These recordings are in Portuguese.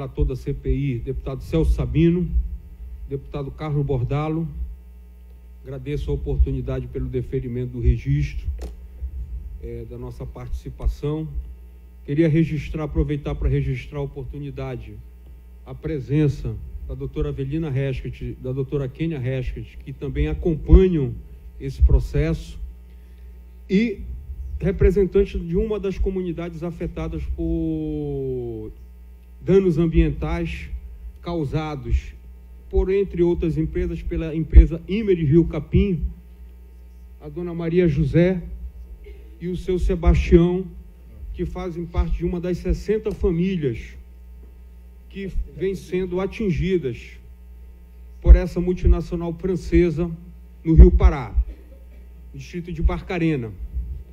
relator da CPI, deputado Celso Sabino, deputado Carlos Bordalo. Agradeço a oportunidade pelo deferimento do registro da nossa participação. Queria aproveitar para registrar a oportunidade, a presença da doutora Avelina Rescate, da doutora Kênia Rescate, que também acompanham esse processo, e representantes de uma das comunidades afetadas por danos ambientais causados por, entre outras empresas, pela empresa Imerys Rio Capim, a dona Maria José e o seu Sebastião, que fazem parte de uma das 60 famílias que vêm sendo atingidas por essa multinacional francesa no Rio Pará, no distrito de Barcarena.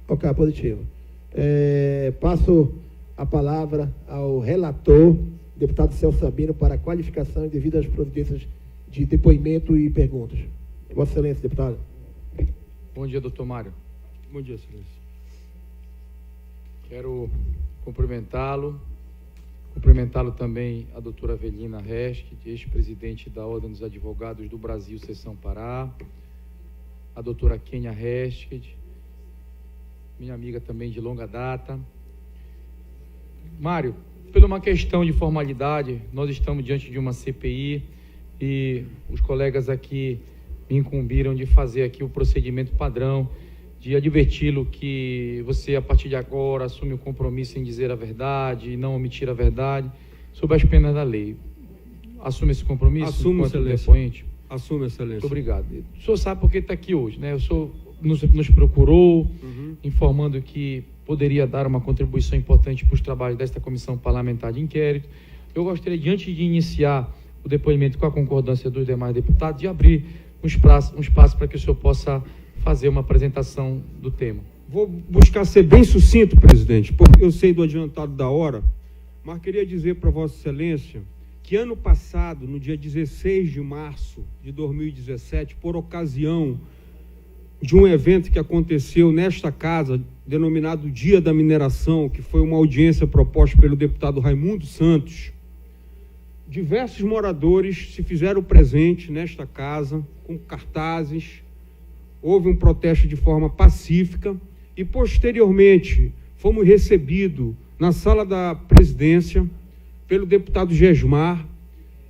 Ok, positivo. Passo a palavra ao relator, deputado Celso Sabino, para a qualificação e devidas providências de depoimento e perguntas. Vossa Excelência, deputado. Bom dia, doutor Mário. Bom dia, Excelência. Quero cumprimentá-lo também a doutora Avelina Rescate, ex-presidente da Ordem dos Advogados do Brasil, Seção Pará, a doutora Kênia Rescate, minha amiga também de longa data. Mário, por uma questão de formalidade, nós estamos diante de uma CPI e os colegas aqui me incumbiram de fazer aqui o procedimento padrão, de adverti-lo que você, a partir de agora, assume o compromisso em dizer a verdade e não omitir a verdade, sob as penas da lei. Assume esse compromisso? Assumo, Excelência. Depoente? Assumo, Excelência. Muito obrigado. O senhor sabe por que está aqui hoje, né? O senhor nos procurou, informando que poderia dar uma contribuição importante para os trabalhos desta comissão parlamentar de inquérito. Eu gostaria, antes de iniciar o depoimento com a concordância dos demais deputados, de abrir um espaço para que o senhor possa fazer uma apresentação do tema. Vou buscar ser bem sucinto, presidente, porque eu sei do adiantado da hora, mas queria dizer para Vossa Excelência que ano passado, no dia 16 de março de 2017, por ocasião de um evento que aconteceu nesta casa, denominado Dia da Mineração, que foi uma audiência proposta pelo deputado Raimundo Santos, diversos moradores se fizeram presente nesta casa, com cartazes. Houve um protesto de forma pacífica e, posteriormente, fomos recebidos na sala da presidência pelo deputado Gesmar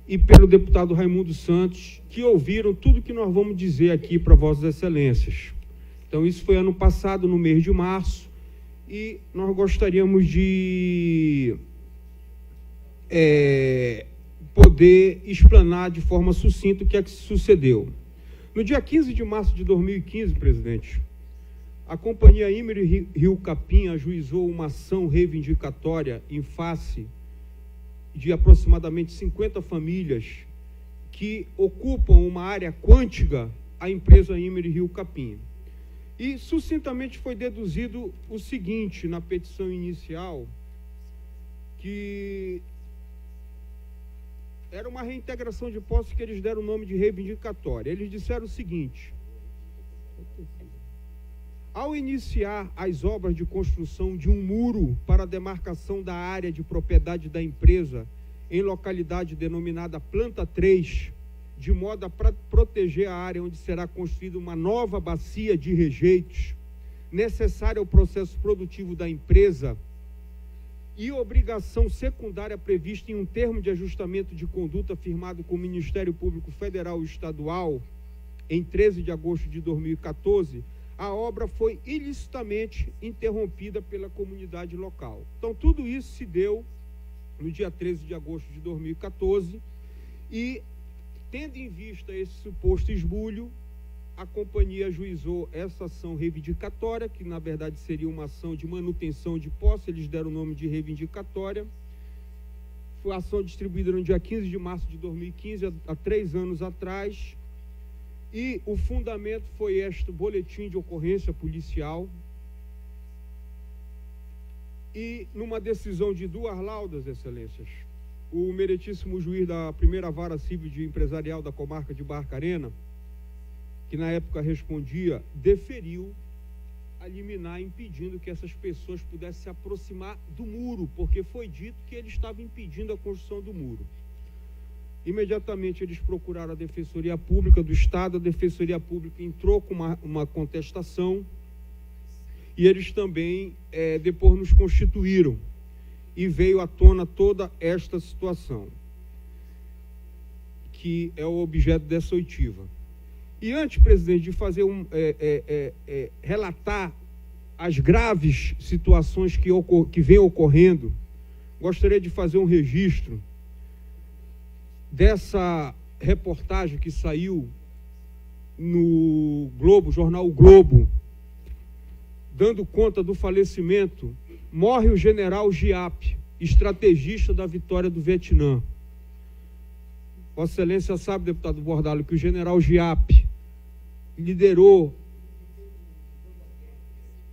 e pelo deputado Raimundo Santos, que ouviram tudo que nós vamos dizer aqui para Vossas Excelências. Então, isso foi ano passado, no mês de março, e nós gostaríamos de poder explanar de forma sucinta o que é que sucedeu. No dia 15 de março de 2015, presidente, a companhia Imerys Rio Capim ajuizou uma ação reivindicatória em face de aproximadamente 50 famílias que ocupam uma área quântica à empresa Imerys Rio Capim. E, sucintamente, foi deduzido o seguinte na petição inicial, que era uma reintegração de posse que eles deram o nome de reivindicatória. Eles disseram o seguinte: ao iniciar as obras de construção de um muro para a demarcação da área de propriedade da empresa em localidade denominada Planta 3, de modo a proteger a área onde será construída uma nova bacia de rejeitos, necessária ao processo produtivo da empresa, e obrigação secundária prevista em um termo de ajustamento de conduta firmado com o Ministério Público Federal e Estadual em 13 de agosto de 2014, a obra foi ilicitamente interrompida pela comunidade local. Então, tudo isso se deu no dia 13 de agosto de 2014 e, tendo em vista esse suposto esbulho, a companhia ajuizou essa ação reivindicatória, que na verdade seria uma ação de manutenção de posse, eles deram o nome de reivindicatória. Foi a ação distribuída no dia 15 de março de 2015, há 3 anos atrás, e o fundamento foi este boletim de ocorrência policial. E numa decisão de 2 laudas, Excelências, o meritíssimo juiz da primeira vara civil de empresarial da comarca de Barcarena, que na época respondia, deferiu a liminar impedindo que essas pessoas pudessem se aproximar do muro, porque foi dito que ele estava impedindo a construção do muro. Imediatamente eles procuraram a Defensoria Pública do Estado, a Defensoria Pública entrou com uma contestação e eles também depois nos constituíram e veio à tona toda esta situação, que é o objeto dessa oitiva. E antes, presidente, de fazer relatar as graves situações que vêm ocorrendo, gostaria de fazer um registro dessa reportagem que saiu no Globo, jornal O Globo, dando conta do falecimento. Morre o general Giap, estrategista da vitória do Vietnã. Vossa Excelência sabe, deputado Bordalo, que o general Giap liderou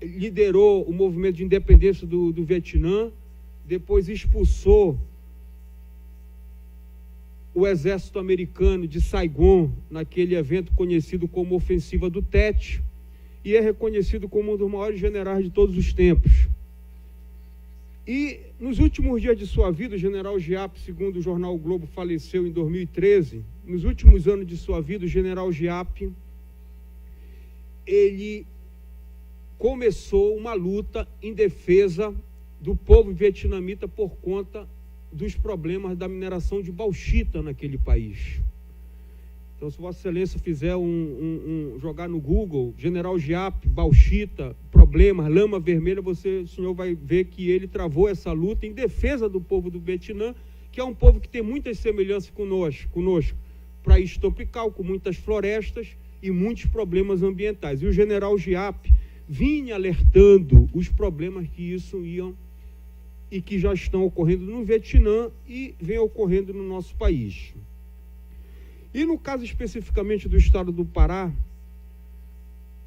o movimento de independência do Vietnã, depois expulsou o exército americano de Saigon, naquele evento conhecido como Ofensiva do Tet, e é reconhecido como um dos maiores generais de todos os tempos. E nos últimos dias de sua vida, o general Giap, segundo o jornal o Globo, faleceu em 2013. Nos últimos anos de sua vida, o general Giap, ele começou uma luta em defesa do povo vietnamita por conta dos problemas da mineração de bauxita naquele país. Então, se Vossa Excelência fizer jogar no Google, General Giap, bauxita, problemas, lama vermelha, o senhor vai ver que ele travou essa luta em defesa do povo do Vietnã, que é um povo que tem muitas semelhanças conosco, país tropical, com muitas florestas e muitos problemas ambientais. E o General Giap vinha alertando os problemas que isso iam e que já estão ocorrendo no Vietnã e vem ocorrendo no nosso país. E no caso especificamente do estado do Pará,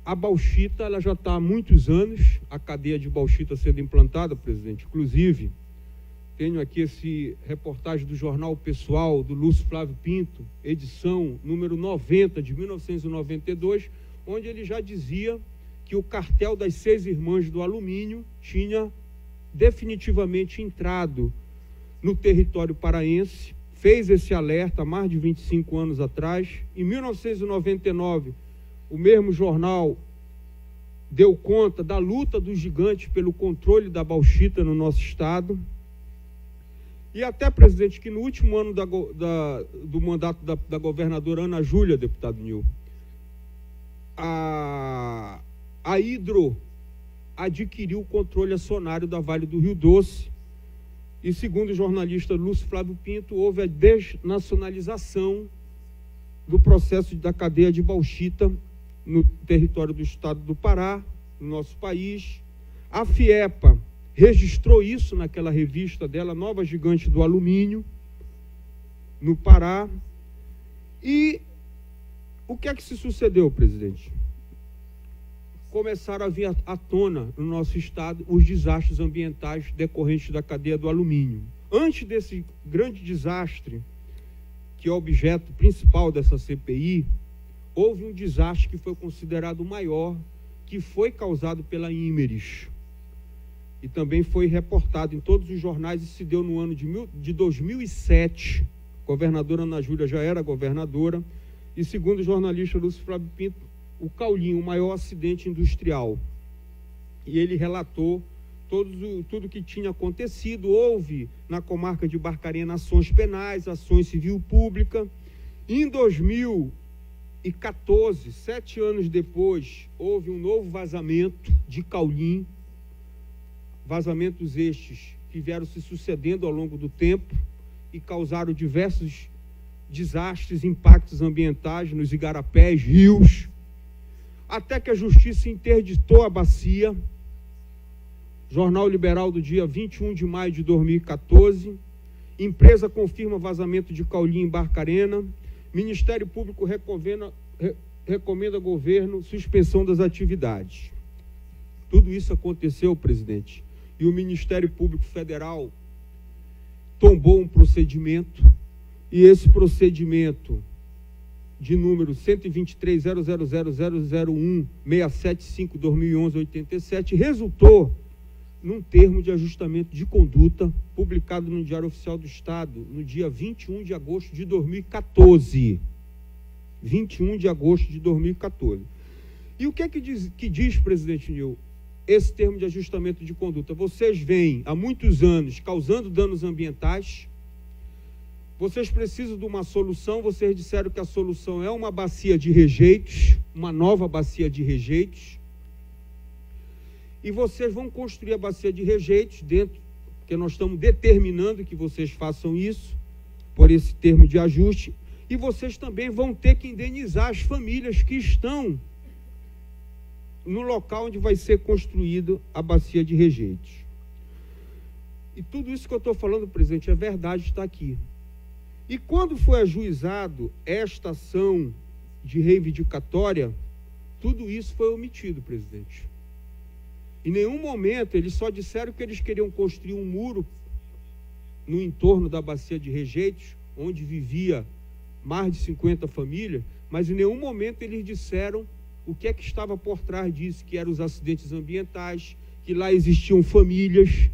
a bauxita ela já está há muitos anos, a cadeia de bauxita sendo implantada, presidente. Inclusive, tenho aqui esse reportagem do jornal Pessoal, do Lúcio Flávio Pinto, edição número 90, de 1992, onde ele já dizia que o cartel das 6 Irmãs do Alumínio tinha definitivamente entrado no território paraense, fez esse alerta há mais de 25 anos atrás. Em 1999, o mesmo jornal deu conta da luta dos gigantes pelo controle da bauxita no nosso estado. E até, presidente, que no último ano do mandato da governadora Ana Júlia, deputado Nil, a Hidro adquiriu o controle acionário da Vale do Rio Doce. E, segundo o jornalista Lúcio Flávio Pinto, houve a desnacionalização do processo da cadeia de bauxita no território do estado do Pará, no nosso país. A FIEPA registrou isso naquela revista dela, Nova Gigante do Alumínio, no Pará. E o que é que se sucedeu, presidente? Começaram a vir à tona no nosso estado os desastres ambientais decorrentes da cadeia do alumínio. Antes desse grande desastre, que é o objeto principal dessa CPI, houve um desastre que foi considerado o maior, que foi causado pela Imerys. E também foi reportado em todos os jornais e se deu no ano de 2007. A governadora Ana Júlia já era governadora e, segundo o jornalista Lúcio Flávio Pinto, o Caulinho, o maior acidente industrial. E ele relatou tudo o que tinha acontecido. Houve na comarca de Barcarena ações penais, ações civil pública. Em 2014, 7 anos depois, houve um novo vazamento de Caulim. Vazamentos estes que vieram se sucedendo ao longo do tempo e causaram diversos desastres, impactos ambientais nos igarapés, rios, até que a justiça interditou a bacia. Jornal Liberal do dia 21 de maio de 2014, empresa confirma vazamento de Caulim em Barcarena, Ministério Público recomenda ao governo suspensão das atividades. Tudo isso aconteceu, presidente, e o Ministério Público Federal tombou um procedimento, e esse procedimento de número 123.000.001.675/2011-87, resultou num termo de ajustamento de conduta publicado no Diário Oficial do Estado no dia 21 de agosto de 2014. 21 de agosto de 2014. E o que é que diz, presidente Nil, esse termo de ajustamento de conduta? Vocês vêm há muitos anos causando danos ambientais, vocês precisam de uma solução, vocês disseram que a solução é uma bacia de rejeitos, uma nova bacia de rejeitos, e vocês vão construir a bacia de rejeitos dentro, porque nós estamos determinando que vocês façam isso, por esse termo de ajuste, e vocês também vão ter que indenizar as famílias que estão no local onde vai ser construída a bacia de rejeitos. E tudo isso que eu estou falando, presidente, é verdade, está aqui. E quando foi ajuizado esta ação de reivindicatória, tudo isso foi omitido, presidente. Em nenhum momento eles só disseram que eles queriam construir um muro no entorno da bacia de rejeitos, onde vivia mais de 50 famílias, mas em nenhum momento eles disseram o que é que estava por trás disso, que eram os acidentes ambientais, que lá existiam famílias,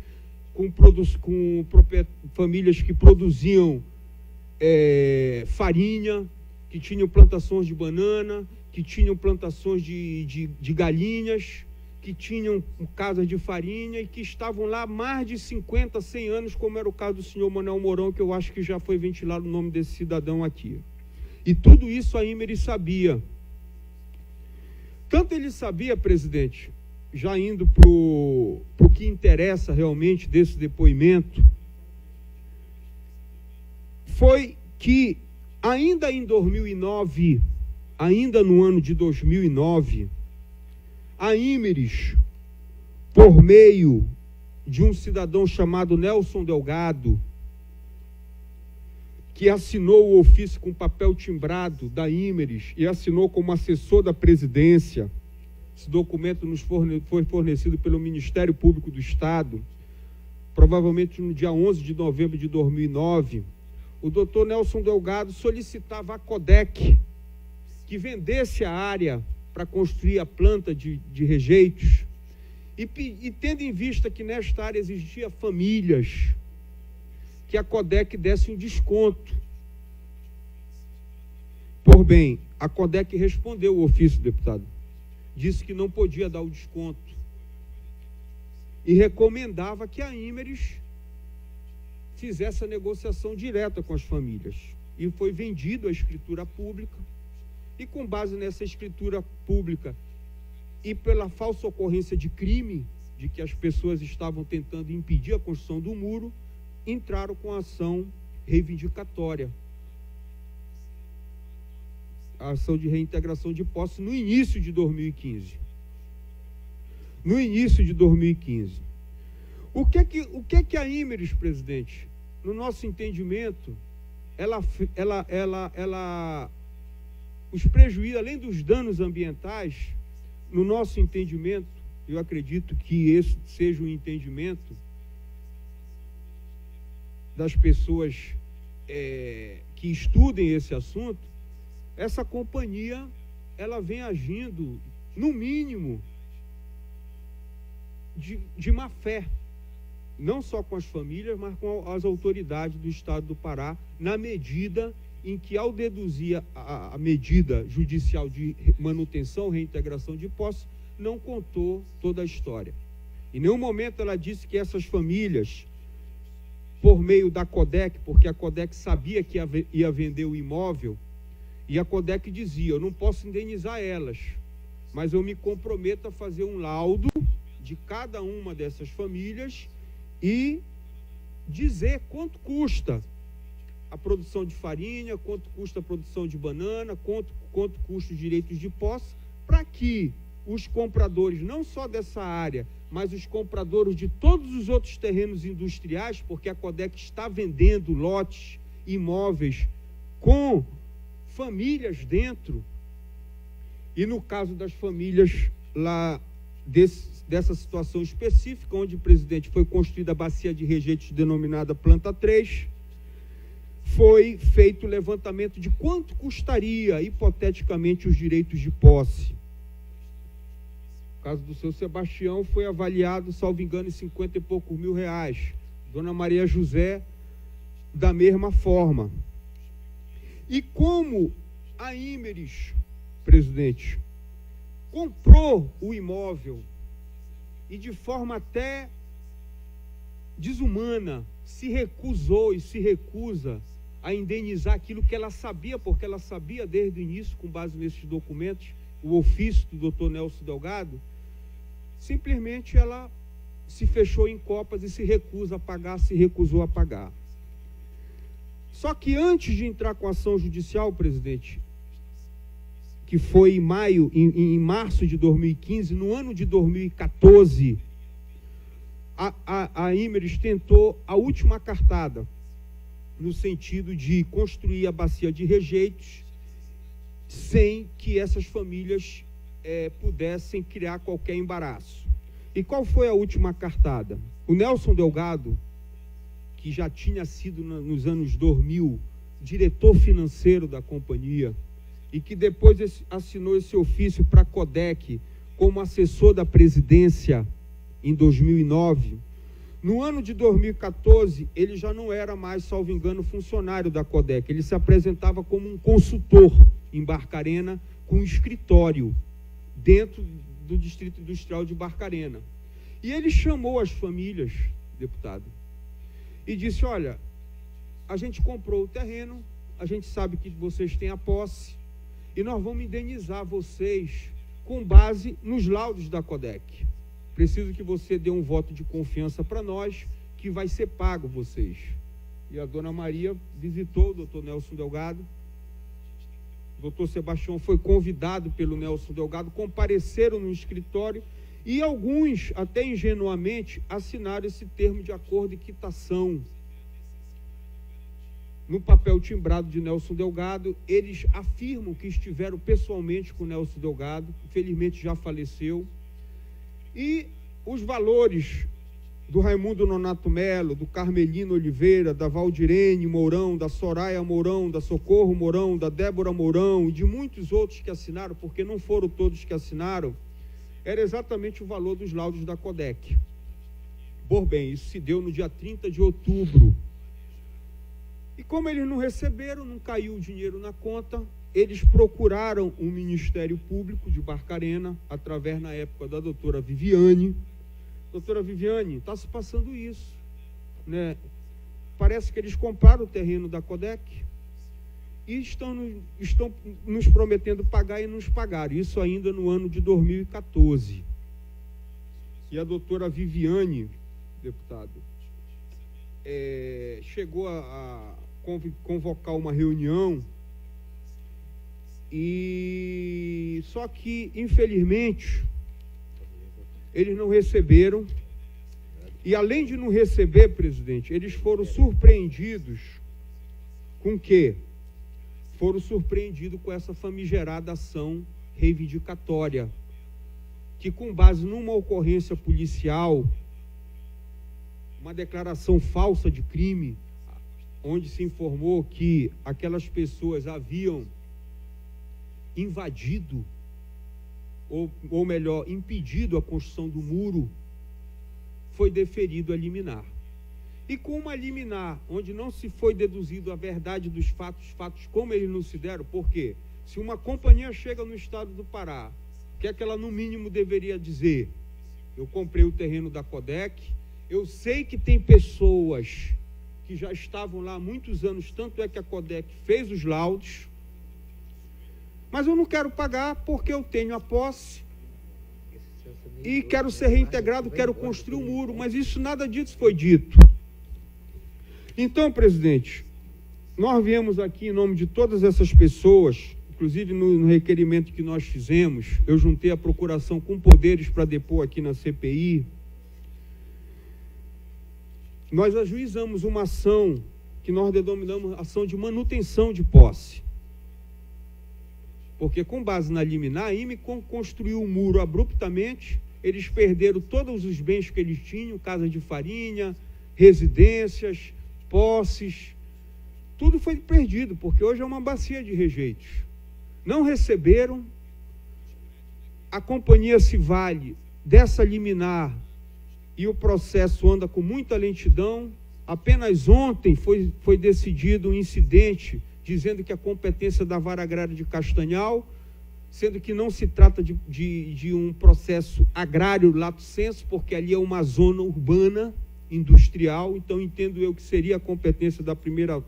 famílias que produziam farinha, que tinham plantações de banana, que tinham plantações de galinhas, que tinham casas de farinha e que estavam lá há mais de 50, 100 anos, como era o caso do senhor Manuel Mourão, que eu acho que já foi ventilado o nome desse cidadão aqui. E tudo isso a Imeris sabia. Tanto ele sabia, presidente, já indo para o que interessa realmente desse depoimento, foi que ainda em 2009, ainda no ano de 2009, a Imeris, por meio de um cidadão chamado Nelson Delgado, que assinou o ofício com papel timbrado da Imeris e assinou como assessor da presidência, esse documento foi fornecido pelo Ministério Público do Estado, provavelmente no dia 11 de novembro de 2009, o doutor Nelson Delgado solicitava à CODEC que vendesse a área para construir a planta de rejeitos, e tendo em vista que nesta área existia famílias, que a CODEC desse um desconto. Por bem, a CODEC respondeu o ofício, deputado, disse que não podia dar o desconto e recomendava que a Imeris fizesse a negociação direta com as famílias. E foi vendido a escritura pública, e com base nessa escritura pública e pela falsa ocorrência de crime, de que as pessoas estavam tentando impedir a construção do muro, entraram com a ação reivindicatória, a ação de reintegração de posse no início de 2015. No início de 2015. O que é que a Imeris, presidente, no nosso entendimento, os prejuízos, além dos danos ambientais, no nosso entendimento, eu acredito que esse seja o entendimento das pessoas que estudem esse assunto, essa companhia, ela vem agindo, no mínimo, de má fé, não só com as famílias, mas com as autoridades do Estado do Pará, na medida em que, ao deduzir a medida judicial de manutenção, reintegração de posse, não contou toda a história. Em nenhum momento ela disse que essas famílias, por meio da CODEC, porque a CODEC sabia que ia vender o imóvel, e a CODEC dizia, eu não posso indenizar elas, mas eu me comprometo a fazer um laudo de cada uma dessas famílias e dizer quanto custa a produção de farinha, quanto custa a produção de banana, quanto custa os direitos de posse, para que os compradores, não só dessa área, mas os compradores de todos os outros terrenos industriais, porque a CODEC está vendendo lotes, imóveis com famílias dentro, e no caso das famílias lá dessa situação específica, onde, presidente, foi construída a bacia de rejeitos denominada Planta 3, foi feito o levantamento de quanto custaria, hipoteticamente, os direitos de posse. O caso do seu Sebastião foi avaliado, salvo engano, em 50 e poucos mil reais. Dona Maria José, da mesma forma. E como a Imeris, presidente, comprou o imóvel e de forma até desumana se recusou e se recusa a indenizar aquilo que ela sabia, porque ela sabia desde o início, com base nesses documentos, o ofício do doutor Nelson Delgado, simplesmente ela se fechou em copas e se recusa a pagar, se recusou a pagar. Só que antes de entrar com a ação judicial, presidente, que foi em março de 2015, no ano de 2014, a Imeris tentou a última cartada, no sentido de construir a bacia de rejeitos sem que essas famílias pudessem criar qualquer embaraço. E qual foi a última cartada? O Nelson Delgado, que já tinha sido nos anos 2000 diretor financeiro da companhia e que depois assinou esse ofício para a Codec como assessor da presidência em 2009, no ano de 2014, ele já não era mais, salvo engano, funcionário da Codec. Ele se apresentava como um consultor em Barcarena, com um escritório dentro do Distrito Industrial de Barcarena. E ele chamou as famílias, deputado, e disse: olha, a gente comprou o terreno, a gente sabe que vocês têm a posse, e nós vamos indenizar vocês com base nos laudos da Codec. Preciso que você dê um voto de confiança para nós, que vai ser pago vocês. E a dona Maria visitou o doutor Nelson Delgado. O doutor Sebastião foi convidado pelo Nelson Delgado, compareceram no escritório e alguns, até ingenuamente, assinaram esse termo de acordo e quitação. No papel timbrado de Nelson Delgado, eles afirmam que estiveram pessoalmente com o Nelson Delgado, infelizmente já faleceu. E os valores do Raimundo Nonato Melo, do Carmelino Oliveira, da Valdirene Mourão, da Soraya Mourão, da Socorro Mourão, da Débora Mourão e de muitos outros que assinaram, porque não foram todos que assinaram, era exatamente o valor dos laudos da Codec. Por bem, isso se deu no dia 30 de outubro. E como eles não receberam, não caiu o dinheiro na conta, eles procuraram o Ministério Público de Barcarena, através, na época, da doutora Viviane. Doutora Viviane, está se passando isso, né? Parece que eles compraram o terreno da Codec e estão nos prometendo pagar e nos pagaram. Isso ainda no ano de 2014. E a doutora Viviane, deputado, chegou a convocar uma reunião. E só que, infelizmente, eles não receberam. E além de não receber, presidente, eles foram surpreendidos com o quê? Foram surpreendidos com essa famigerada ação reivindicatória, que com base numa ocorrência policial, uma declaração falsa de crime, onde se informou que aquelas pessoas haviam invadido, ou melhor, impedido a construção do muro, foi deferido a liminar. E com uma liminar, onde não se foi deduzido a verdade dos fatos como eles não se deram, porque se uma companhia chega no estado do Pará, o que é que ela no mínimo deveria dizer? Eu comprei o terreno da Codec, eu sei que tem pessoas que já estavam lá há muitos anos, tanto é que a Codec fez os laudos, mas eu não quero pagar porque eu tenho a posse e quero ser reintegrado, quero construir um muro, mas isso, nada disso foi dito. Então, presidente, nós viemos aqui em nome de todas essas pessoas, inclusive no requerimento que nós fizemos, eu juntei a procuração com poderes para depor aqui na CPI, nós ajuizamos uma ação que nós denominamos ação de manutenção de posse. Porque com base na liminar, a IME construiu um muro abruptamente, eles perderam todos os bens que eles tinham, casas de farinha, residências, posses, tudo foi perdido, porque hoje é uma bacia de rejeitos. Não receberam, a companhia se vale dessa liminar e o processo anda com muita lentidão. Apenas ontem foi decidido um incidente dizendo que a competência da Vara Agrária de Castanhal, sendo que não se trata de um processo agrário lato sensu, porque ali é uma zona urbana, industrial, então entendo eu que seria a competência da primeira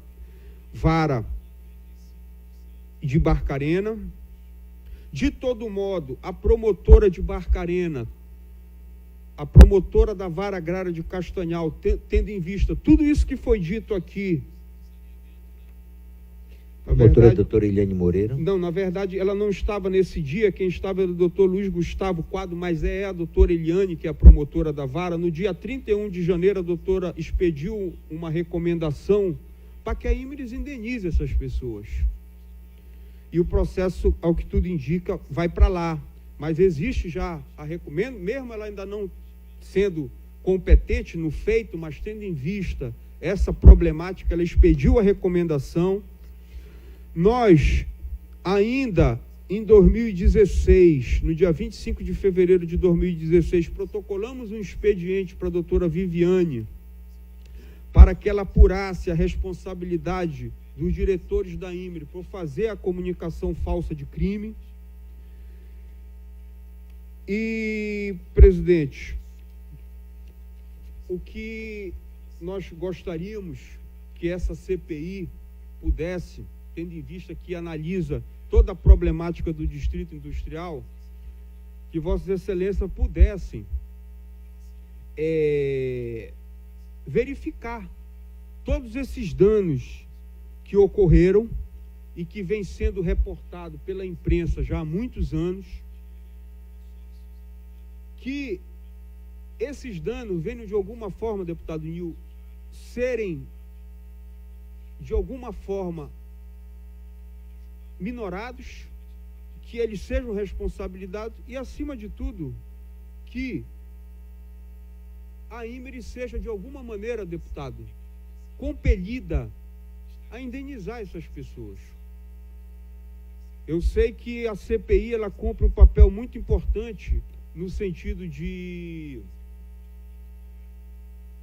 vara de Barcarena. De todo modo, a promotora de Barcarena, a promotora da Vara Agrária de Castanhal, tendo em vista tudo isso que foi dito aqui. A promotora é a doutora Eliane Moreira? Não, na verdade, ela não estava nesse dia, quem estava era o doutor Luiz Gustavo Quadro, mas é a doutora Eliane, que é a promotora da vara. No dia 31 de janeiro, a doutora expediu uma recomendação para que a Imeris indenize essas pessoas. E o processo, ao que tudo indica, vai para lá. Mas existe já a recomenda, mesmo ela ainda não sendo competente no feito, mas tendo em vista essa problemática, ela expediu a recomendação. Nós, ainda em 2016, no dia 25 de fevereiro de 2016, protocolamos um expediente para a doutora Viviane, para que ela apurasse a responsabilidade dos diretores da Imeris por fazer a comunicação falsa de crime. E, presidente, o que nós gostaríamos que essa CPI pudesse, tendo em vista que analisa toda a problemática do Distrito Industrial, que Vossas Excelências pudessem verificar todos esses danos que ocorreram e que vem sendo reportado pela imprensa já há muitos anos, que esses danos venham de alguma forma, deputado Nil, serem de alguma forma minorados, que eles sejam responsabilizados e, acima de tudo, que a Imeris seja de alguma maneira, deputado, compelida a indenizar essas pessoas. Eu sei que a CPI ela cumpre um papel muito importante no sentido de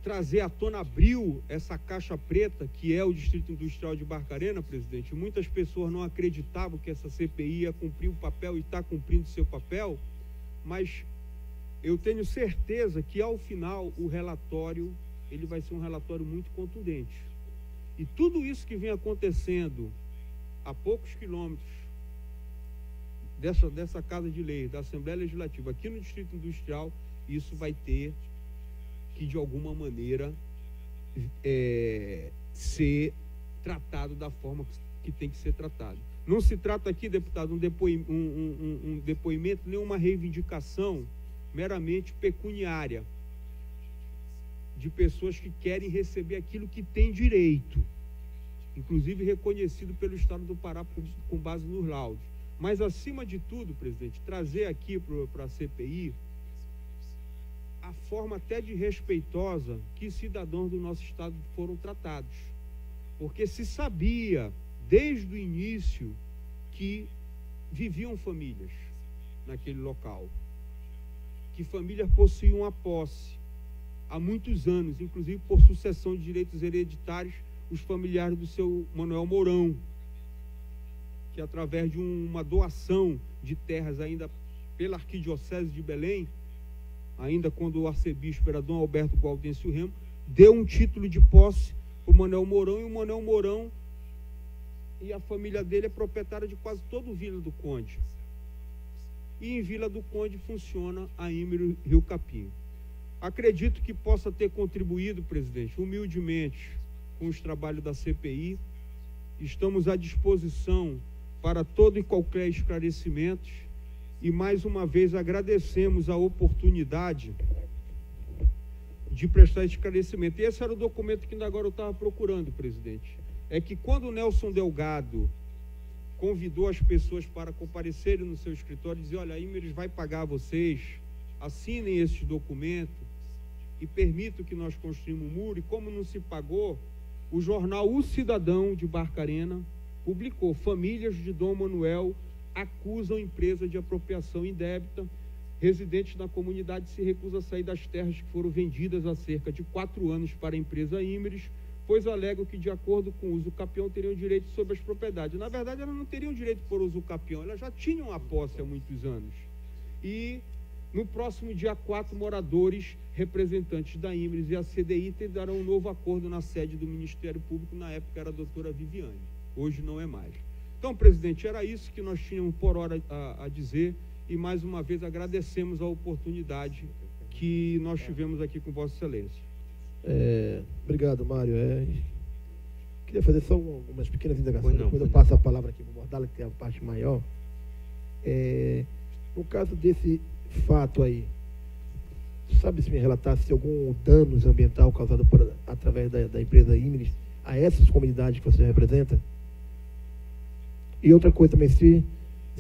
trazer à tona abril essa caixa preta que é o Distrito Industrial de Barcarena, presidente. Muitas pessoas não acreditavam que essa CPI ia cumprir o papel e está cumprindo seu papel, mas eu tenho certeza que ao final o relatório ele vai ser um relatório muito contundente. E tudo isso que vem acontecendo a poucos quilômetros dessa Casa de Lei, da Assembleia Legislativa, aqui no Distrito Industrial, isso vai ter que, de alguma maneira, ser tratado da forma que tem que ser tratado. Não se trata aqui, deputado, um depoimento, nem uma reivindicação meramente pecuniária de pessoas que querem receber aquilo que tem direito, inclusive reconhecido pelo Estado do Pará com base nos laudos. Mas, acima de tudo, presidente, trazer aqui para a CPI a forma até de respeitosa que cidadãos do nosso Estado foram tratados. Porque se sabia, desde o início, que viviam famílias naquele local, que famílias possuíam a posse há muitos anos, inclusive por sucessão de direitos hereditários, os familiares do seu Manuel Mourão, que através de uma doação de terras ainda pela Arquidiocese de Belém, ainda quando o arcebispo era Dom Alberto Gaudêncio Remo, deu um título de posse para o Manuel Mourão, e o Manuel Mourão e a família dele é proprietária de quase todo o Vila do Conde. E em Vila do Conde funciona a Imeris Rio Capim. Acredito que possa ter contribuído, presidente, humildemente, com os trabalhos da CPI. Estamos à disposição para todo e qualquer esclarecimento, e mais uma vez agradecemos a oportunidade de prestar esclarecimento. E esse era o documento que ainda agora eu estava procurando, presidente. É que quando o Nelson Delgado convidou as pessoas para comparecerem no seu escritório e dizer: olha, a Imeris vai pagar vocês, assinem este documento e permitam que nós construímos um muro, e como não se pagou, o jornal O Cidadão de Barcarena publicou: famílias de Dom Manuel acusam empresa de apropriação indébita. Residentes da comunidade se recusam a sair das terras que foram vendidas há cerca de 4 anos para a empresa Imeres, pois alegam que, de acordo com o usucapião, teriam direito sobre as propriedades. Na verdade, elas não teriam direito por usucapião, elas já tinham a posse há muitos anos. E, no próximo dia 4, moradores, representantes da Imeres e a CDI darão um novo acordo na sede do Ministério Público. Na época era a doutora Viviane, hoje não é mais. Então, presidente, era isso que nós tínhamos por hora a dizer, e mais uma vez agradecemos a oportunidade que nós tivemos aqui com Vossa Excelência. Obrigado, Mário. Queria fazer só umas pequenas indagações, depois eu passo a palavra aqui para o Bordalo, que é a parte maior. No caso desse fato aí, sabe se me relatar se algum dano ambiental causado através da empresa Imeres a essas comunidades que você representa? E outra coisa também, se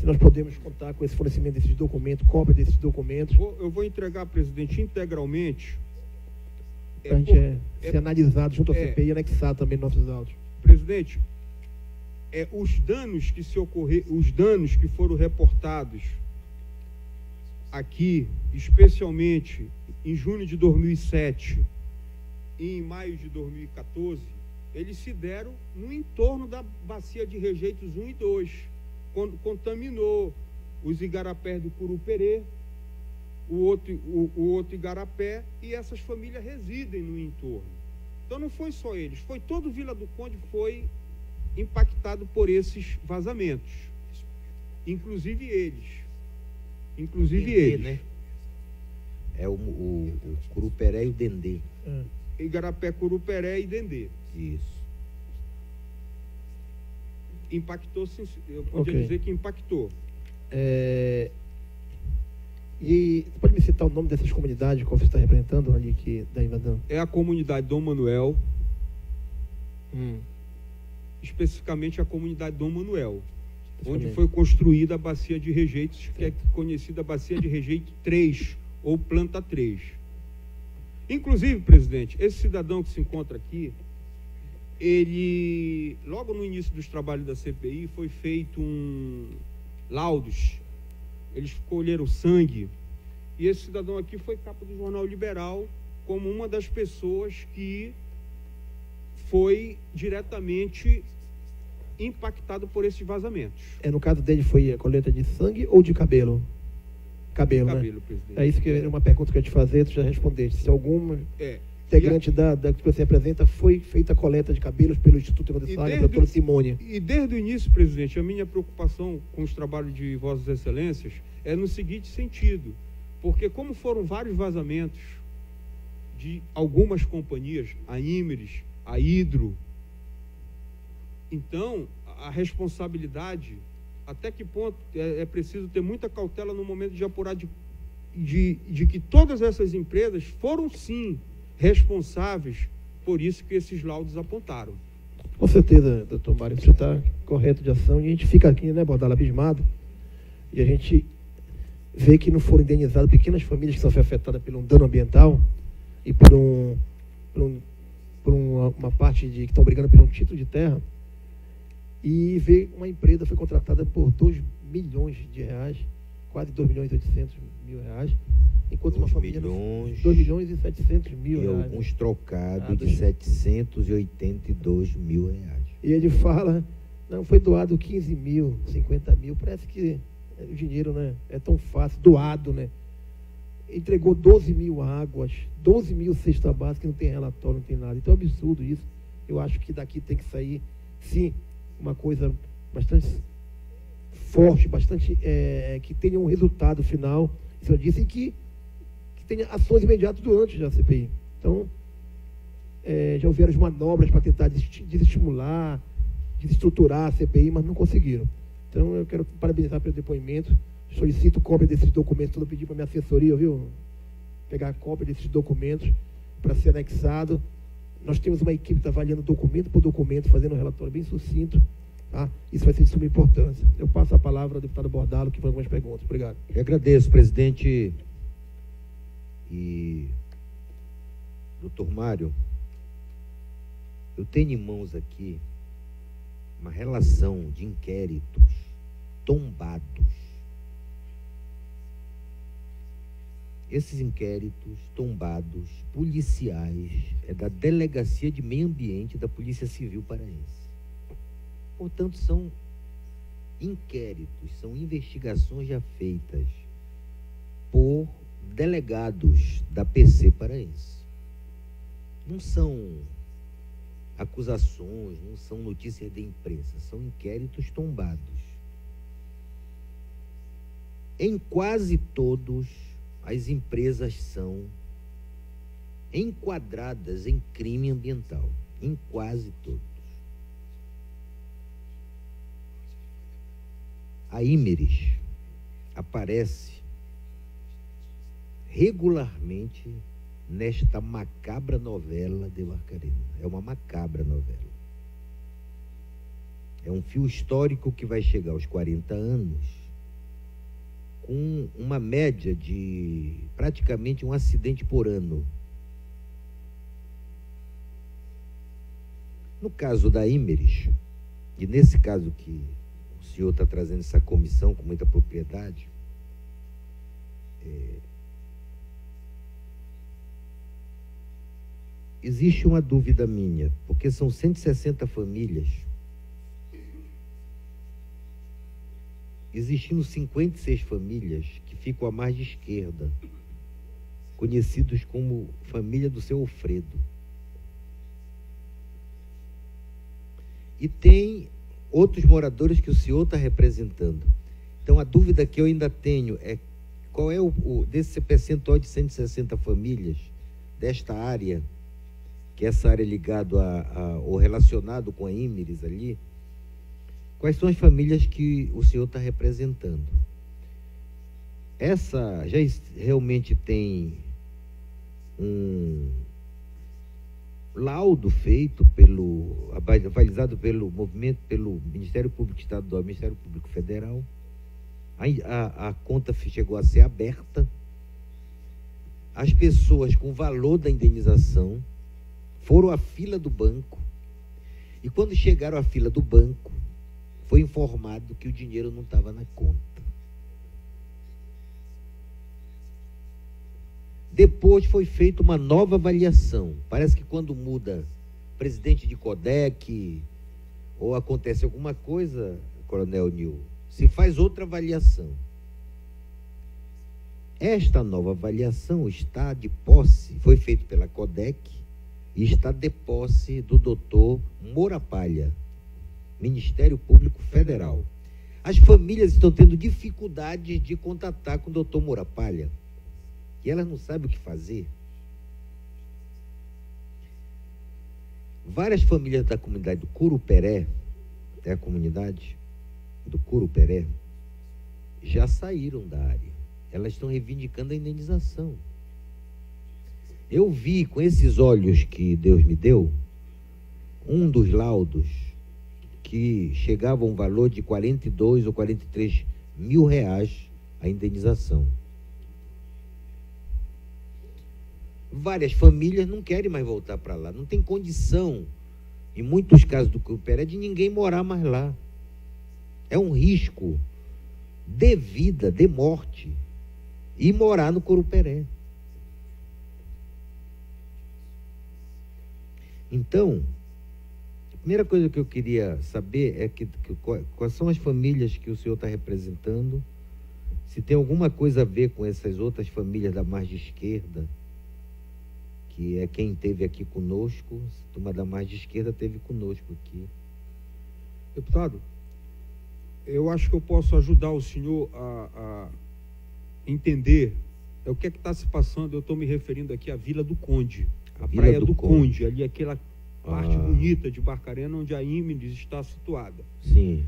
nós podemos contar com esse fornecimento desses documentos, cópia desses documentos. Eu vou entregar, presidente, integralmente. Para a gente ser analisado junto à CPI e anexado também nossos autos. Presidente, os danos que foram reportados aqui, especialmente em junho de 2007 e em maio de 2014, eles se deram no entorno da bacia de rejeitos 1 e 2, quando contaminou os igarapés do Curuperê, o outro igarapé, e essas famílias residem no entorno. Então não foi só eles, foi todo Vila do Conde foi impactado por esses vazamentos, inclusive eles. Né? É o Curuperé e o Dendê. Igarapé, Curuperé e Dendê. Isso. Impactou, sim, eu podia dizer que impactou. E pode me citar o nome dessas comunidades, qual você está representando ali da invasão? É a comunidade Dom Manuel, especificamente a comunidade Dom Manuel, onde foi construída a bacia de rejeitos, que é conhecida a bacia de rejeito 3, ou planta 3. Inclusive, presidente, esse cidadão que se encontra aqui, ele, logo no início dos trabalhos da CPI, foi feito laudos, eles colheram sangue, e esse cidadão aqui foi capa do Jornal Liberal como uma das pessoas que foi diretamente impactado por esses vazamentos. No caso dele foi a coleta de sangue ou de cabelo? Cabelo, né? Presidente. É isso que era uma pergunta que eu ia te fazer, tu já respondeste. Se alguma integrante da que você apresenta foi feita a coleta de cabelos pelo Instituto de Saga, doutora Simone. E desde o início, presidente, a minha preocupação com os trabalhos de Vossas Excelências é no seguinte sentido, porque como foram vários vazamentos de algumas companhias, a Imeres, a Hidro, então a responsabilidade, até que ponto é preciso ter muita cautela no momento de apurar de que todas essas empresas foram sim responsáveis por isso que esses laudos apontaram. Com certeza, doutor Mário, você está correto de ação, e a gente fica aqui, né, Bordalo, abismado, e a gente vê que não foram indenizadas pequenas famílias que são afetadas por um dano ambiental e por uma parte que estão brigando por um título de terra, e vê uma empresa foi contratada por 2 milhões de reais, quase 2 milhões e 800 mil reais, enquanto uma família 2 milhões e 700 mil reais. E alguns trocados de 782 mil reais. E ele fala, não, foi doado 15 mil, 50 mil, parece que o dinheiro, né, é tão fácil, doado, né? Entregou 12 mil águas, 12 mil cesta básica, não tem relatório, não tem nada. Então é um absurdo isso. Eu acho que daqui tem que sair, sim, uma coisa bastante forte, bastante que tenha um resultado final, isso eu disse, e que tenha ações imediatas durante a CPI. Então, já houveram as manobras para tentar desestimular, desestruturar a CPI, mas não conseguiram. Então, eu quero parabenizar pelo depoimento, solicito cópia desses documentos, eu pedi para a minha assessoria, viu? Pegar a cópia desses documentos para ser anexado. Nós temos uma equipe que está avaliando documento por documento, fazendo um relatório bem sucinto. Tá? Isso vai ser de suma importância. Eu passo a palavra ao deputado Bordalo, que foi algumas perguntas. Obrigado. Eu agradeço, presidente. E doutor Mário, Eu tenho em mãos aqui uma relação de inquéritos tombados. Esses inquéritos tombados, policiais, é da Delegacia de Meio Ambiente da Polícia Civil Paraense. Portanto, são inquéritos, são investigações já feitas por delegados da PC Paraense. Não são acusações, não são notícias de imprensa, são inquéritos tombados. Em quase todos, as empresas são enquadradas em crime ambiental, em quase todos. A Imeris aparece regularmente nesta macabra novela de Barcarena. É uma macabra novela. É um fio histórico que vai chegar aos 40 anos com uma média de praticamente um acidente por ano. No caso da Imeris, e nesse caso que o senhor está trazendo essa comissão com muita propriedade, existe uma dúvida minha, porque são 160 famílias, existindo 56 famílias que ficam à margem esquerda, conhecidos como família do seu Alfredo. E tem outros moradores que o senhor está representando. Então, a dúvida que eu ainda tenho é qual é desse percentual de 160 famílias desta área, que é essa área ligada ou relacionado com a Imeris ali, quais são as famílias que o senhor está representando? Essa já realmente tem um laudo feito avalizado pelo movimento, pelo Ministério Público Estadual e Ministério Público Federal. A conta chegou a ser aberta. As pessoas com o valor da indenização foram à fila do banco, e quando chegaram à fila do banco, foi informado que o dinheiro não estava na conta. Depois foi feita uma nova avaliação. Parece que quando muda presidente de CODEC, ou acontece alguma coisa, Coronel Nil, se faz outra avaliação. Esta nova avaliação está de posse, foi feita pela CODEC, e está de posse do doutor Moura Palha, Ministério Público Federal. As famílias estão tendo dificuldades de contatar com o doutor Moura Palha, e elas não sabem o que fazer. Várias famílias da comunidade do Curupéré, a comunidade do Curupéré, já saíram da área. Elas estão reivindicando a indenização. Eu vi com esses olhos que Deus me deu, um dos laudos que chegava a um valor de 42 ou 43 mil reais a indenização. Várias famílias não querem mais voltar para lá, não tem condição, em muitos casos do Curupéré, de ninguém morar mais lá. É um risco de vida, de morte, e morar no Curupéré. Então, a primeira coisa que eu queria saber é quais são as famílias que o senhor está representando, se tem alguma coisa a ver com essas outras famílias da margem esquerda, que é quem esteve aqui conosco, a turma da margem esquerda esteve conosco aqui. Deputado, eu acho que eu posso ajudar o senhor a entender o que é que está se passando. Eu estou me referindo aqui à Vila do Conde, a Praia do Conde, ali aquela parte bonita de Barcarena, onde a Imeris está situada. Sim.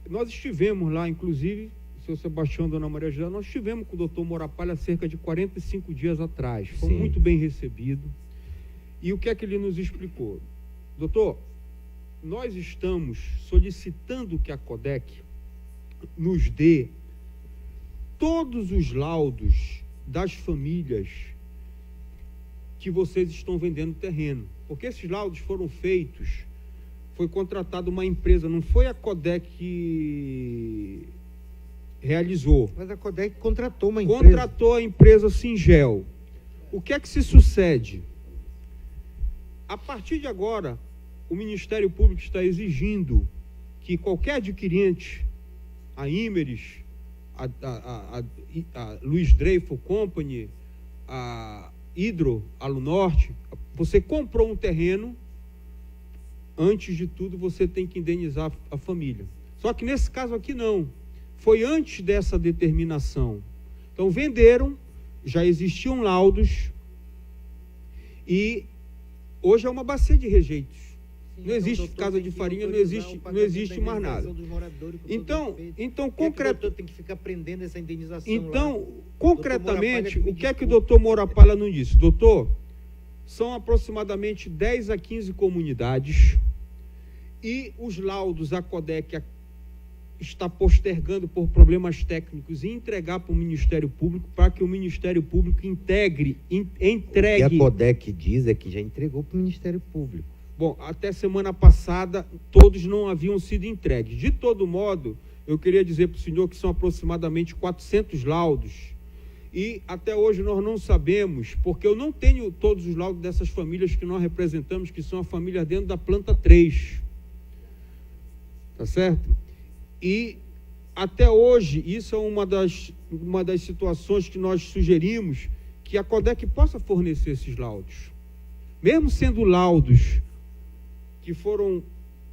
Nós estivemos lá, inclusive, seu Sebastião e Dona Maria José, nós estivemos com o doutor Moura Palha cerca de 45 dias atrás. Foi muito bem recebido. E o que é que ele nos explicou? Doutor, nós estamos solicitando que a CODEC nos dê todos os laudos das famílias que vocês estão vendendo terreno. porque esses laudos foram feitos, foi contratada uma empresa, não foi a Codec que realizou. Mas a Codec contratou uma empresa. Contratou a empresa Singel. O que é que se sucede? A partir de agora, o Ministério Público está exigindo que qualquer adquirente, a Imeris, a Luiz Dreyfus Company, a Hidro, Alunorte, você comprou um terreno, antes de tudo você tem que indenizar a família. Só que nesse caso aqui não. Foi antes dessa determinação. Então venderam, já existiam laudos e hoje é uma bacia de rejeitos. Sim, não existe casa de farinha, não existe mais nada. Então concretamente tem que ficar prendendo essa indenização. Então, concretamente, o que é que o doutor Morapalha não disse? Doutor, são aproximadamente 10 a 15 comunidades e os laudos a Codec está postergando por problemas técnicos e entregar para o Ministério Público para que o Ministério Público entregue. O que a Codec diz é que já entregou para o Ministério Público. Bom, até semana passada todos não haviam sido entregues. De todo modo, eu queria dizer para o senhor que são aproximadamente 400 laudos e até hoje nós não sabemos, porque eu não tenho todos os laudos dessas famílias que nós representamos, que são a família dentro da planta 3. Tá certo? E até hoje, isso é uma das situações que nós sugerimos, que a Codec possa fornecer esses laudos. Mesmo sendo laudos que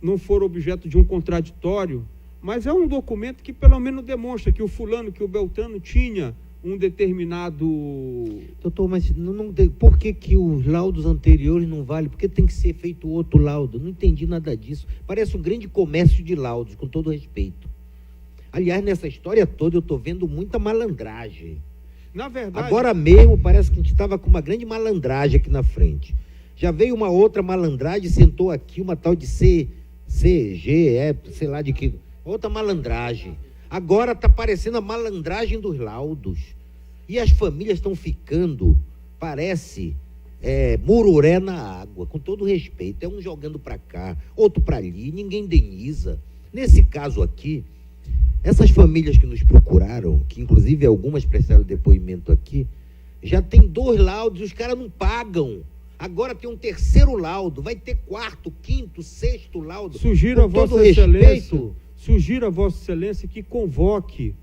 não foram objeto de um contraditório, mas é um documento que pelo menos demonstra que o fulano, que o Beltrano tinha um determinado... Doutor, mas por que os laudos anteriores não valem? Por que tem que ser feito outro laudo? Não entendi nada disso. Parece um grande comércio de laudos, com todo respeito. Aliás, nessa história toda eu estou vendo muita malandragem. Na verdade... Agora mesmo parece que a gente estava com uma grande malandragem aqui na frente. Já veio uma outra malandragem, sentou aqui, uma tal de CG, sei lá de que... Outra malandragem. Agora está parecendo a malandragem dos laudos. E as famílias estão ficando, parece, mururé na água, com todo respeito. É um jogando para cá, outro para ali, ninguém indeniza. Nesse caso aqui, essas famílias que nos procuraram, que inclusive algumas prestaram depoimento aqui, já tem 2 laudos e os caras não pagam. Agora tem um 3º laudo, vai ter 4º, 5º, 6º laudo. Sugiro a Vossa Excelência... Sugiro a Vossa Excelência que convoque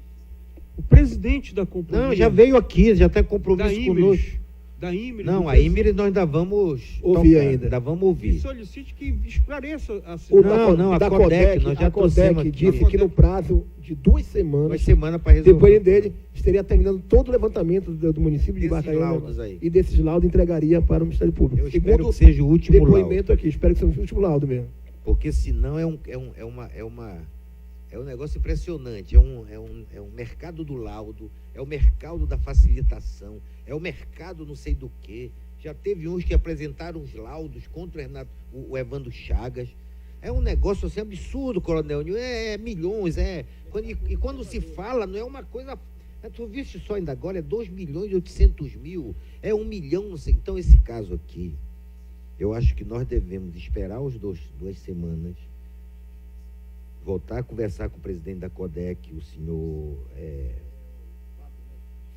o presidente da companhia. Não, já veio aqui, já está compromisso conosco. Da Imeris. Não, a Imeris nós ainda vamos ouvir ainda. Ainda vamos ouvir. E solicite que esclareça a situação. Não, a Codec, nós já Codec disse que no prazo de 2 semanas, 2 semanas para resolver. Depois dele estaria terminando todo o levantamento do município de Barcarena e desses laudos entregaria para o Ministério Público. Eu espero que seja o último depoimento laudo. Aqui, espero que seja o último laudo mesmo. Porque senão é um negócio impressionante, é um mercado do laudo, é o mercado da facilitação, é o mercado não sei do que. Já teve uns que apresentaram os laudos contra o Evandro Chagas. É um negócio assim absurdo, Coronel. Milhões, E quando se fala, não é uma coisa... Tu viste só ainda agora, é 2.800.000, é 1 milhão, não sei. Então, esse caso aqui, eu acho que nós devemos esperar os 2 semanas, voltar a conversar com o presidente da Codec, o senhor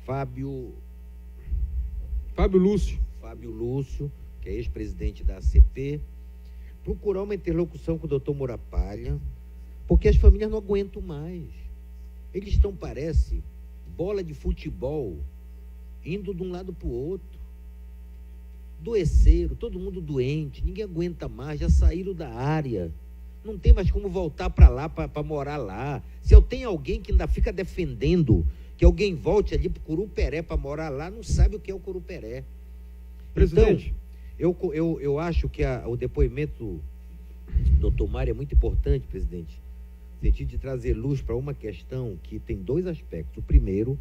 Fábio Lúcio, que é ex-presidente da ACP, procurar uma interlocução com o doutor Morapalha, porque as famílias não aguentam mais. Eles estão, parece, bola de futebol, indo de um lado para o outro. Doeceram, todo mundo doente, ninguém aguenta mais, já saíram da área. Não tem mais como voltar para lá, para morar lá. Se eu tenho alguém que ainda fica defendendo que alguém volte ali para o Curuperé para morar lá, não sabe o que é o Curuperé. Presidente. Então, eu acho que o depoimento do Dr. Mário é muito importante, presidente, no sentido de trazer luz para uma questão que tem 2 aspectos. O primeiro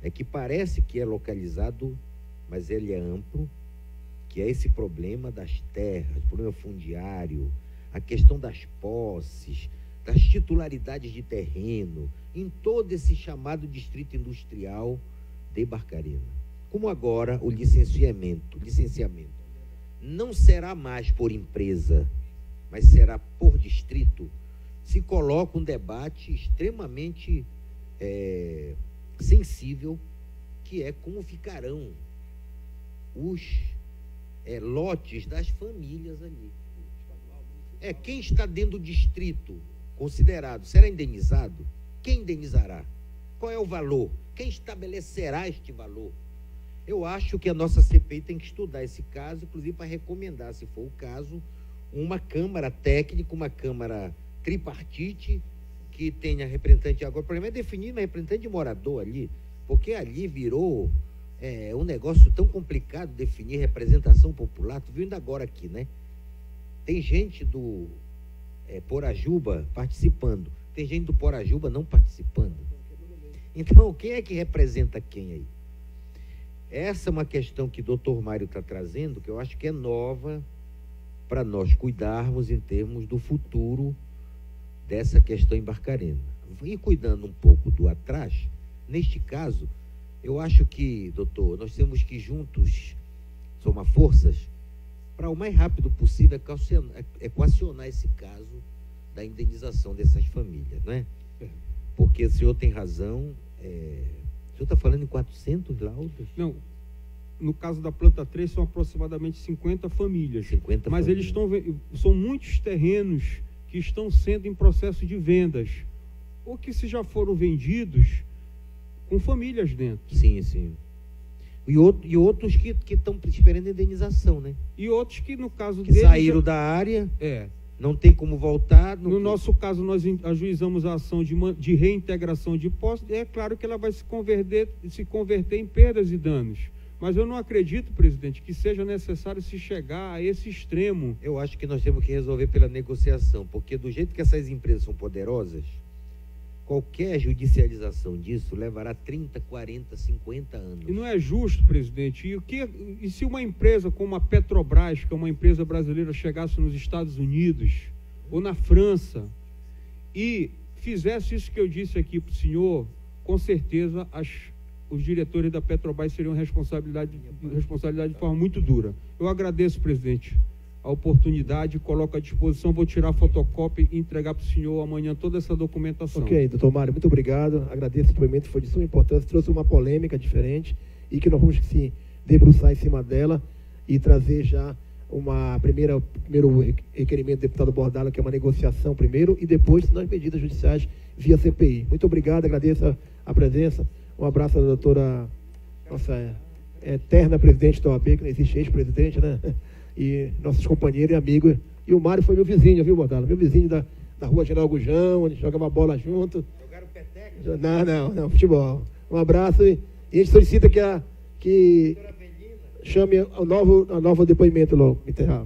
é que parece que é localizado, mas ele é amplo, que é esse problema das terras, o problema fundiário, a questão das posses, das titularidades de terreno, em todo esse chamado distrito industrial de Barcarena. Como agora o licenciamento. não será mais por empresa, mas será por distrito, se coloca um debate extremamente sensível, que é como ficarão os lotes das famílias ali. Quem está dentro do distrito considerado será indenizado? Quem indenizará? Qual é o valor? Quem estabelecerá este valor? Eu acho que a nossa CPI tem que estudar esse caso, inclusive para recomendar, se for o caso, uma Câmara técnica, uma Câmara tripartite, que tenha representante. Agora, o problema é definir uma representante de morador ali, porque ali virou um negócio tão complicado definir representação popular. Tu viu ainda agora aqui, né? Tem gente do Porajuba participando, tem gente do Porajuba não participando. Então, quem é que representa quem aí? Essa é uma questão que o doutor Mário está trazendo, que eu acho que é nova para nós cuidarmos em termos do futuro dessa questão em Barcarena. E cuidando um pouco do atrás, neste caso, eu acho que, doutor, nós temos que juntos somar forças para o mais rápido possível equacionar esse caso da indenização dessas famílias, não é? Porque o senhor tem razão. O senhor está falando em 400 laudos? Não, no caso da planta 3 são aproximadamente 50 famílias. 50 mas famílias. São muitos terrenos que estão sendo em processo de vendas, ou que se já foram vendidos com famílias dentro. Sim, sim. E outros que estão esperando indenização, né? E outros que, no caso que deles, saíram da área, não tem como voltar. No nosso caso, nós ajuizamos a ação de reintegração de posse. É claro que ela vai se converter em perdas e danos. Mas eu não acredito, presidente, que seja necessário se chegar a esse extremo. Eu acho que nós temos que resolver pela negociação, porque do jeito que essas empresas são poderosas, qualquer judicialização disso levará 30, 40, 50 anos. E não é justo, presidente. E se uma empresa como a Petrobras, que é uma empresa brasileira, chegasse nos Estados Unidos ou na França e fizesse isso que eu disse aqui para o senhor, com certeza os diretores da Petrobras seriam responsabilidade de forma muito dura. Eu agradeço, presidente, a oportunidade, coloco à disposição, vou tirar a fotocópia e entregar para o senhor amanhã toda essa documentação. Ok, doutor Mário, muito obrigado, agradeço o depoimento, foi de suma importância, trouxe uma polêmica diferente e que nós vamos se debruçar em cima dela e trazer já primeiro requerimento do deputado Bordalo, que é uma negociação primeiro, e depois nas medidas judiciais via CPI. Muito obrigado, agradeço a presença, um abraço à doutora, nossa eterna presidente da OAB, que não existe ex-presidente, né? E nossos companheiros e amigos. E o Mário foi meu vizinho, viu, Bordalo? Meu vizinho da rua General Gujão, onde jogava bola junto. Jogaram peteca? Não, futebol. Um abraço e a gente solicita que chame o novo depoimento logo, enterrar.